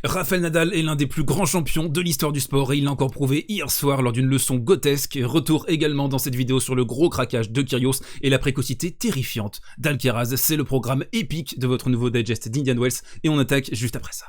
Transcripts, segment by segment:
Rafael Nadal est l'un des plus grands champions de l'histoire du sport et il l'a encore prouvé hier soir lors d'une leçon grotesque. Retour également dans cette vidéo sur le gros craquage de Kyrgios et la précocité terrifiante d'Alcaraz. C'est le programme épique de votre nouveau digest d'Indian Wells et on attaque juste après ça.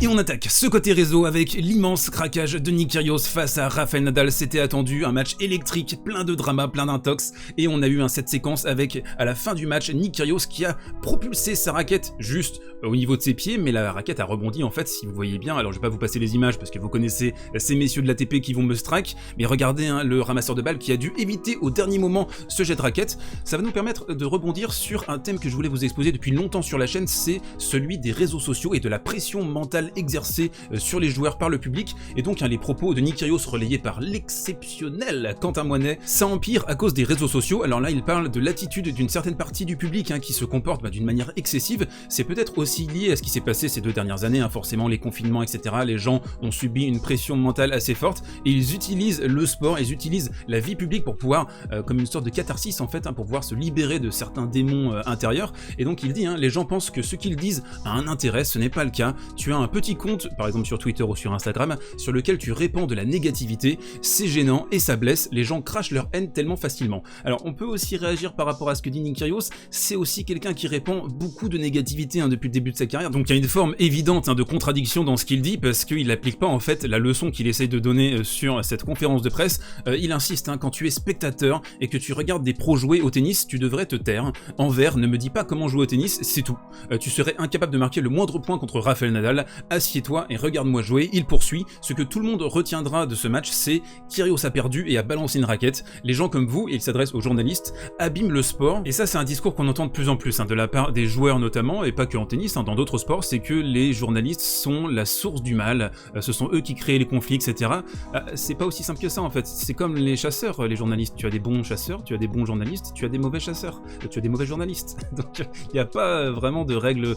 Et on attaque ce côté réseau avec l'immense craquage de Nick Kyrgios face à Rafael Nadal. C'était attendu, un match électrique, plein de drama, plein d'intox. Et on a eu cette séquence avec, à la fin du match, Nick Kyrgios qui a propulsé sa raquette juste au niveau de ses pieds. Mais la raquette a rebondi en fait, si vous voyez bien. Alors je vais pas vous passer les images parce que vous connaissez ces messieurs de l'ATP qui vont me strike. Mais regardez le ramasseur de balles qui a dû éviter au dernier moment ce jet de raquette. Ça va nous permettre de rebondir sur un thème que je voulais vous exposer depuis longtemps sur la chaîne. C'est celui des réseaux sociaux et de la pression mentale exercé sur les joueurs par le public, et donc les propos de Nick Kyrgios relayés par l'exceptionnel Quentin Moinet, ça empire à cause des réseaux sociaux. Alors là il parle de l'attitude d'une certaine partie du public qui se comporte d'une manière excessive. C'est peut-être aussi lié à ce qui s'est passé ces 2 dernières années, forcément les confinements etc, les gens ont subi une pression mentale assez forte et ils utilisent le sport, ils utilisent la vie publique pour pouvoir, comme une sorte de catharsis en fait, pour pouvoir se libérer de certains démons intérieurs. Et donc il dit, les gens pensent que ce qu'ils disent a un intérêt, ce n'est pas le cas. Tu as un petit compte, par exemple sur Twitter ou sur Instagram, sur lequel tu répands de la négativité, c'est gênant et ça blesse, les gens crachent leur haine tellement facilement. Alors on peut aussi réagir par rapport à ce que dit Nick Kyrgios, c'est aussi quelqu'un qui répand beaucoup de négativité depuis le début de sa carrière, donc il y a une forme évidente de contradiction dans ce qu'il dit, parce qu'il n'applique pas en fait la leçon qu'il essaye de donner sur cette conférence de presse. Il insiste, quand tu es spectateur et que tu regardes des pros jouer au tennis, tu devrais te taire. En vert, ne me dis pas comment jouer au tennis, c'est tout. Tu serais incapable de marquer le moindre point contre Rafael Nadal, assieds-toi et regarde-moi jouer. Il poursuit. Ce que tout le monde retiendra de ce match, c'est Kyrgios a perdu et a balancé une raquette. Les gens comme vous, et il s'adresse aux journalistes, abîment le sport. Et ça, c'est un discours qu'on entend de plus en plus, de la part des joueurs notamment, et pas que en tennis, dans d'autres sports, c'est que les journalistes sont la source du mal, ce sont eux qui créent les conflits, etc. C'est pas aussi simple que ça en fait. C'est comme les chasseurs, les journalistes. Tu as des bons chasseurs, tu as des bons journalistes, tu as des mauvais chasseurs, tu as des mauvais journalistes. Donc il n'y a pas vraiment de règles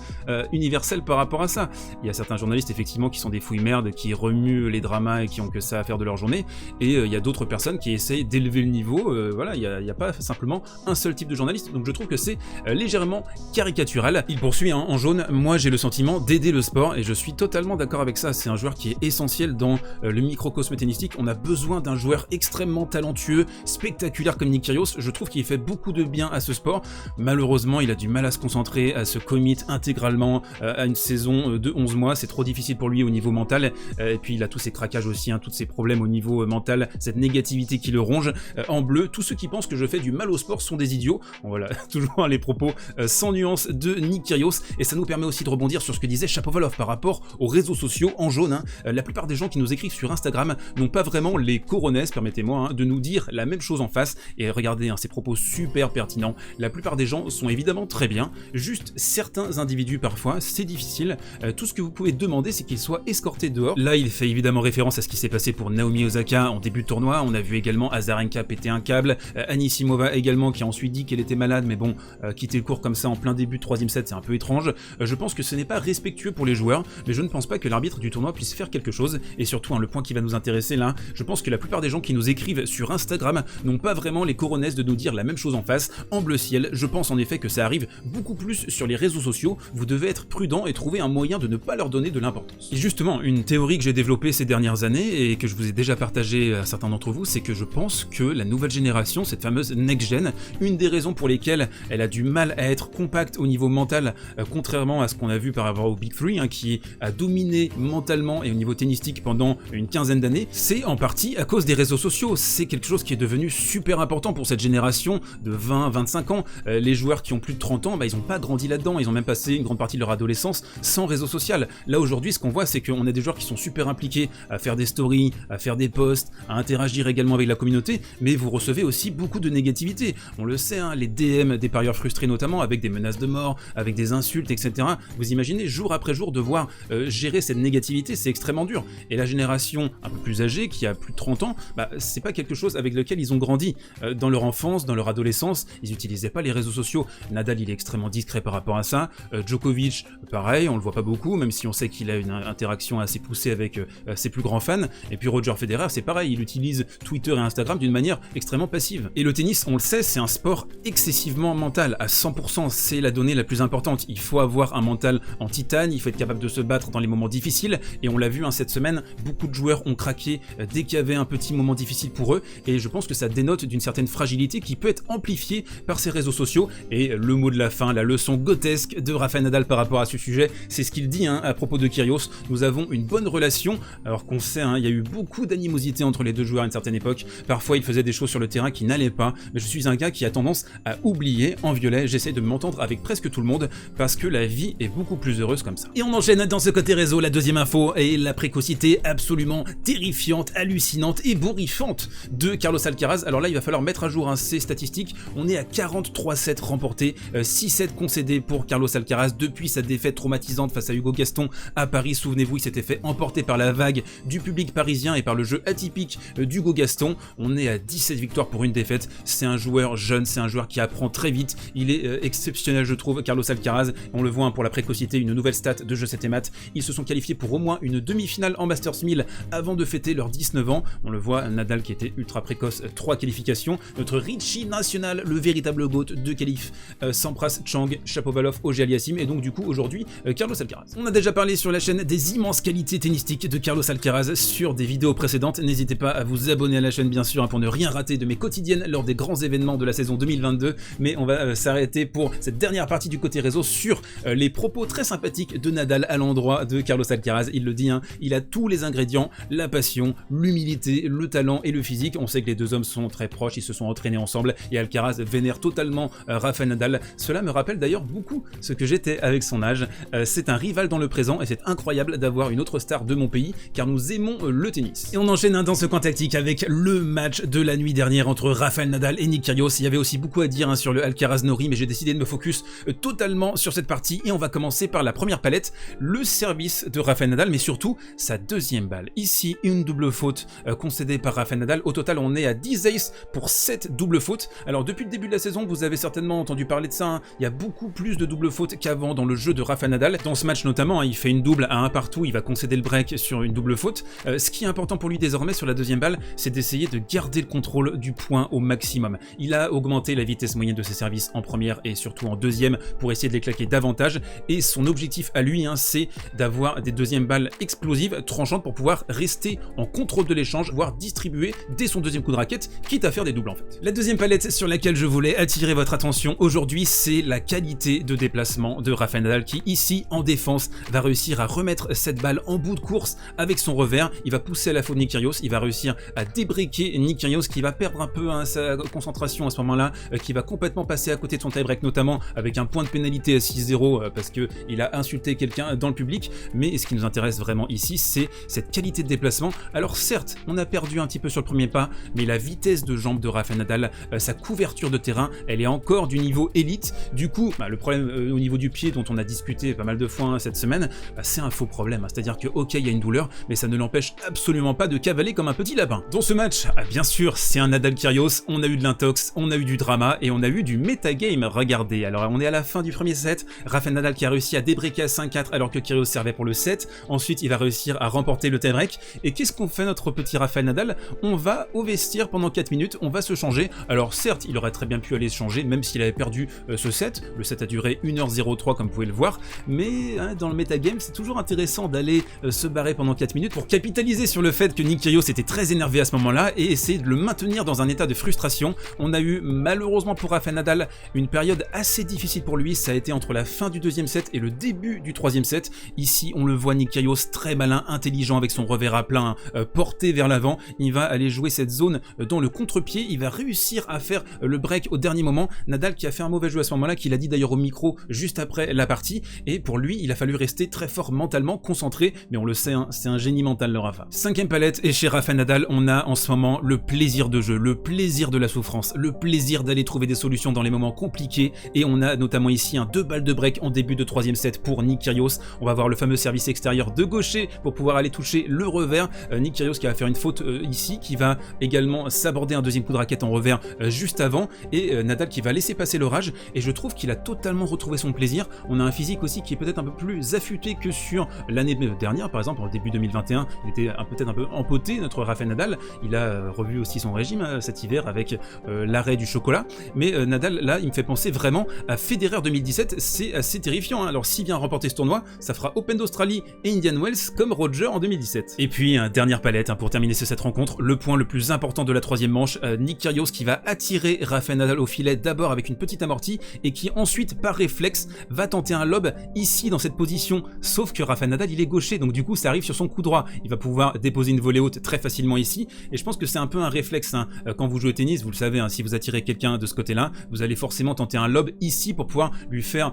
universelles par rapport à ça. Il y a certains journalistes effectivement qui sont des fouilles-merdes, qui remuent les dramas et qui ont que ça à faire de leur journée, et il y a d'autres personnes qui essayent d'élever le niveau. Voilà, il n'y a pas simplement un seul type de journaliste, donc je trouve que c'est légèrement caricatural. Il poursuit en jaune, moi j'ai le sentiment d'aider le sport, et je suis totalement d'accord avec ça. C'est un joueur qui est essentiel dans le microcosme tennistique. On a besoin d'un joueur extrêmement talentueux, spectaculaire comme Nick Kyrgios. Je trouve qu'il fait beaucoup de bien à ce sport. Malheureusement il a du mal à se concentrer, à se commit intégralement à une saison de 11 mois, c'est trop difficile pour lui au niveau mental, et puis il a tous ses craquages aussi, tous ses problèmes au niveau mental, cette négativité qui le ronge. En bleu, tous ceux qui pensent que je fais du mal au sport sont des idiots. Bon, voilà, toujours les propos sans nuance de Nick Kyrgios, et ça nous permet aussi de rebondir sur ce que disait Shapovalov par rapport aux réseaux sociaux en jaune. La plupart des gens qui nous écrivent sur Instagram n'ont pas vraiment les coronets, permettez-moi, de nous dire la même chose en face, et regardez, ces propos super pertinents. La plupart des gens sont évidemment très bien, juste certains individus parfois, c'est difficile. Tout ce que vous pouvez demander, c'est qu'il soit escorté dehors. Là, il fait évidemment référence à ce qui s'est passé pour Naomi Osaka en début de tournoi. On a vu également Azarenka péter un câble, Anisimova également qui a ensuite dit qu'elle était malade, mais bon, quitter le court comme ça en plein début de 3e set, c'est un peu étrange. Je pense que ce n'est pas respectueux pour les joueurs, mais je ne pense pas que l'arbitre du tournoi puisse faire quelque chose. Et surtout, le point qui va nous intéresser là, je pense que la plupart des gens qui nous écrivent sur Instagram n'ont pas vraiment les coronets de nous dire la même chose en face. En bleu ciel, je pense en effet que ça arrive beaucoup plus sur les réseaux sociaux. Vous devez être prudent et trouver un moyen de ne pas leur donner de l'importance. Et justement, une théorie que j'ai développée ces dernières années et que je vous ai déjà partagée à certains d'entre vous, c'est que je pense que la nouvelle génération, cette fameuse next-gen, une des raisons pour lesquelles elle a du mal à être compacte au niveau mental, contrairement à ce qu'on a vu par rapport au Big Three, qui a dominé mentalement et au niveau tennistique pendant une quinzaine d'années, c'est en partie à cause des réseaux sociaux. C'est quelque chose qui est devenu super important pour cette génération de 20-25 ans. Les joueurs qui ont plus de 30 ans, ils n'ont pas grandi là-dedans, ils ont même passé une grande partie de leur adolescence sans réseau social. Là aujourd'hui, ce qu'on voit, c'est qu'on a des joueurs qui sont super impliqués à faire des stories, à faire des posts, à interagir également avec la communauté, mais vous recevez aussi beaucoup de négativité. On le sait, les DM des parieurs frustrés notamment, avec des menaces de mort, avec des insultes, etc. Vous imaginez jour après jour devoir gérer cette négativité, c'est extrêmement dur. Et la génération un peu plus âgée, qui a plus de 30 ans, c'est pas quelque chose avec lequel ils ont grandi. Dans leur enfance, dans leur adolescence, ils n'utilisaient pas les réseaux sociaux. Nadal, il est extrêmement discret par rapport à ça. Djokovic, pareil, on le voit pas beaucoup, même si on sait sait qu'il a une interaction assez poussée avec ses plus grands fans. Et puis Roger Federer, c'est pareil, il utilise Twitter et Instagram d'une manière extrêmement passive. Et le tennis, on le sait, c'est un sport excessivement mental, à 100%, c'est la donnée la plus importante. Il faut avoir un mental en titane, il faut être capable de se battre dans les moments difficiles, et on l'a vu cette semaine, beaucoup de joueurs ont craqué dès qu'il y avait un petit moment difficile pour eux, et je pense que ça dénote d'une certaine fragilité qui peut être amplifiée par ces réseaux sociaux. Et le mot de la fin, la leçon grotesque de Rafael Nadal par rapport à ce sujet, c'est ce qu'il dit à propos de Kyrgios: nous avons une bonne relation, alors qu'on sait, il y a eu beaucoup d'animosité entre les deux joueurs à une certaine époque, parfois il faisait des choses sur le terrain qui n'allaient pas, mais je suis un gars qui a tendance à oublier. En violet, j'essaie de m'entendre avec presque tout le monde, parce que la vie est beaucoup plus heureuse comme ça. Et on enchaîne dans ce côté réseau, la deuxième info, et la précocité absolument terrifiante, hallucinante et bourriffante de Carlos Alcaraz. Alors là, il va falloir mettre à jour ces statistiques. On est à 43-7 remportés, 6-7 concédés pour Carlos Alcaraz depuis sa défaite traumatisante face à Hugo Gaston à Paris. Souvenez-vous, il s'était fait emporter par la vague du public parisien et par le jeu atypique d'Hugo Gaston. On est à 17 victoires pour une défaite. C'est un joueur jeune, c'est un joueur qui apprend très vite. Il est exceptionnel, je trouve, Carlos Alcaraz. On le voit pour la précocité, une nouvelle stat de Jeux 7 et Maths. Ils se sont qualifiés pour au moins une demi-finale en Masters 1000 avant de fêter leurs 19 ans. On le voit, Nadal qui était ultra précoce, 3 qualifications. Notre Richie national, le véritable GOAT de qualif, Sampras, Chang, Shapovalov, Auger-Aliassime, et donc du coup aujourd'hui Carlos Alcaraz. On a déjà parlé sur la chaîne des immenses qualités tennistiques de Carlos Alcaraz sur des vidéos précédentes. N'hésitez pas à vous abonner à la chaîne bien sûr pour ne rien rater de mes quotidiennes lors des grands événements de la saison 2022, mais on va s'arrêter pour cette dernière partie du côté réseau sur les propos très sympathiques de Nadal à l'endroit de Carlos Alcaraz. Il le dit, il a tous les ingrédients, la passion, l'humilité, le talent et le physique. On sait que les deux hommes sont très proches, ils se sont entraînés ensemble, et Alcaraz vénère totalement Rafael Nadal. Cela me rappelle d'ailleurs beaucoup ce que j'étais avec son âge. C'est un rival dans le présent, et c'est incroyable d'avoir une autre star de mon pays, car nous aimons le tennis. Et on enchaîne dans ce coin tactique avec le match de la nuit dernière entre Rafael Nadal et Nick Kyrgios. Il y avait aussi beaucoup à dire sur le Alcaraz-Norrie, mais j'ai décidé de me focus totalement sur cette partie, et on va commencer par la première palette, le service de Rafael Nadal, mais surtout sa deuxième balle. Ici, une double faute concédée par Rafael Nadal. Au total, on est à 10 aces pour 7 doubles fautes. Alors depuis le début de la saison, vous avez certainement entendu parler de ça, il y a beaucoup plus de doubles fautes qu'avant dans le jeu de Rafael Nadal. Dans ce match notamment, il fait une double à 1 partout, il va concéder le break sur une double faute. Ce qui est important pour lui désormais sur la deuxième balle, c'est d'essayer de garder le contrôle du point au maximum. Il a augmenté la vitesse moyenne de ses services en première et surtout en deuxième pour essayer de les claquer davantage, et son objectif à lui, c'est d'avoir des deuxièmes balles explosives, tranchantes, pour pouvoir rester en contrôle de l'échange, voire distribuer dès son deuxième coup de raquette, quitte à faire des doubles en fait. La deuxième palette sur laquelle je voulais attirer votre attention aujourd'hui, c'est la qualité de déplacement de Rafael Nadal, qui ici en défense va réussir à remettre cette balle en bout de course avec son revers. Il va pousser à la faute Nick Kyrgios, il va réussir à débreaker Nick Kyrgios, qui va perdre un peu sa concentration à ce moment-là, qui va complètement passer à côté de son tie-break, notamment avec un point de pénalité à 6-0 parce qu'il a insulté quelqu'un dans le public. Mais ce qui nous intéresse vraiment ici, c'est cette qualité de déplacement. Alors certes, on a perdu un petit peu sur le premier pas, mais la vitesse de jambe de Rafael Nadal, sa couverture de terrain, elle est encore du niveau élite. Du coup, le problème au niveau du pied, dont on a discuté pas mal de fois cette semaine, c'est un faux problème. C'est-à-dire que ok, il y a une douleur, mais ça ne l'empêche absolument pas de cavaler comme un petit lapin. Dans ce match, bien sûr, c'est un Nadal Kyrgios, on a eu de l'intox, on a eu du drama, et on a eu du metagame. Regardez, alors on est à la fin du premier set, Rafael Nadal qui a réussi à débreaker à 5-4 alors que Kyrgios servait pour le 7, ensuite il va réussir à remporter le tie-break, et qu'est-ce qu'on fait notre petit Rafael Nadal? On va au vestiaire pendant 4 minutes, on va se changer. Alors certes, il aurait très bien pu aller se changer, même s'il avait perdu ce set, le set a duré 1h03 comme vous pouvez le voir, mais dans le metagame, c'est toujours intéressant d'aller se barrer pendant 4 minutes pour capitaliser sur le fait que Nick Kyrgios était très énervé à ce moment-là, et essayer de le maintenir dans un état de frustration. On a eu malheureusement pour Rafael Nadal une période assez difficile pour lui, ça a été entre la fin du deuxième set et le début du troisième set. Ici on le voit, Nick Kyrgios très malin, intelligent avec son revers à plein porté vers l'avant, il va aller jouer cette zone dans le contre-pied, il va réussir à faire le break au dernier moment. Nadal qui a fait un mauvais jeu à ce moment-là, qu'il a dit d'ailleurs au micro juste après la partie, et pour lui il a fallu rester très fort mentalement, concentré, mais on le sait, c'est un génie mental le Rafa. Cinquième palette, et chez Rafael Nadal on a en ce moment le plaisir de jeu, le plaisir de la souffrance, le plaisir d'aller trouver des solutions dans les moments compliqués, et on a notamment ici un 2 balles de break en début de troisième set pour Nick Kyrgios. On va voir le fameux service extérieur de gaucher pour pouvoir aller toucher le revers. Nick Kyrgios qui va faire une faute ici, qui va également s'aborder un deuxième coup de raquette en revers juste avant, et Nadal qui va laisser passer l'orage, et je trouve qu'il a totalement retrouvé son plaisir. On a un physique aussi qui est peut-être un peu plus affûté fait que sur l'année dernière, par exemple, en début 2021, il était peut-être un peu empoté, notre Rafael Nadal. Il a revu aussi son régime cet hiver avec l'arrêt du chocolat. Mais Nadal, là, il me fait penser vraiment à Federer 2017. C'est assez terrifiant, hein. Alors, s'il vient remporter ce tournoi, ça fera Open d'Australie et Indian Wells comme Roger en 2017. Et puis, dernière palette pour terminer cette rencontre, le point le plus important de la troisième manche, Nick Kyrgios qui va attirer Rafael Nadal au filet d'abord avec une petite amortie et qui ensuite, par réflexe, va tenter un lob ici dans cette position. Sauf que Rafael Nadal, il est gaucher, donc du coup, ça arrive sur son coup droit. Il va pouvoir déposer une volée haute très facilement ici. Et je pense que c'est un peu un réflexe, hein. Quand vous jouez au tennis, vous le savez, hein, si vous attirez quelqu'un de ce côté-là, vous allez forcément tenter un lob ici pour pouvoir lui faire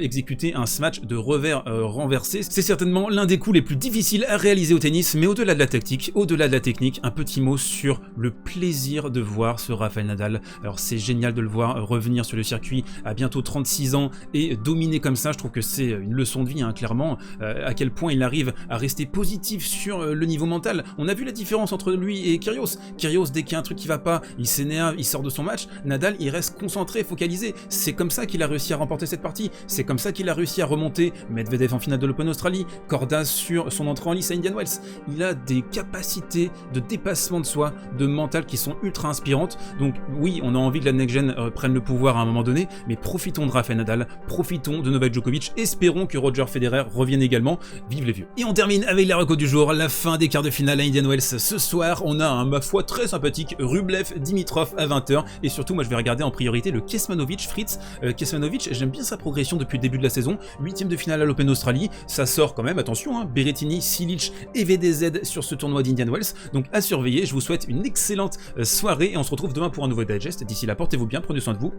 exécuter un smash de revers renversé. C'est certainement l'un des coups les plus difficiles à réaliser au tennis, mais au-delà de la tactique, au-delà de la technique, un petit mot sur le plaisir de voir ce Rafael Nadal. Alors c'est génial de le voir revenir sur le circuit à bientôt 36 ans et dominer comme ça. Je trouve que c'est une leçon de vie, hein, clairement, à quel point il arrive à rester positif sur le niveau mental. On a vu la différence entre lui et Kyrgios. Kyrgios, dès qu'il y a un truc qui va pas, il s'énerve, il sort de son match. Nadal, il reste concentré, focalisé. C'est comme ça qu'il a réussi à remporter cette partie. C'est comme ça qu'il a réussi à remonter Medvedev en finale de l'Open Australie, Corda sur son entrée en lice à Indian Wells. Il a des capacités de dépassement de soi, de mental qui sont ultra inspirantes. Donc oui, on a envie que la next gen prenne le pouvoir à un moment donné, mais profitons de Rafael Nadal, profitons de Novak Djokovic, espérons que Roger Federer revienne également. Vive les vieux. Et on termine avec les recos du jour, la fin des quarts de finale à Indian Wells. Ce soir, on a un, ma foi, très sympathique Rublev Dimitrov à 20h, et surtout moi je vais regarder en priorité le Kecmanovic Fritz. Kecmanovic, j'aime bien sa progression depuis le début de la saison, 8ème de finale à l'Open Australie, ça sort quand même, attention, hein, Berrettini, Silic et VDZ sur ce tournoi d'Indian Wells, donc à surveiller. Je vous souhaite une excellente soirée et on se retrouve demain pour un nouveau digest. D'ici là, portez-vous bien, prenez soin de vous,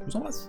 je vous embrasse.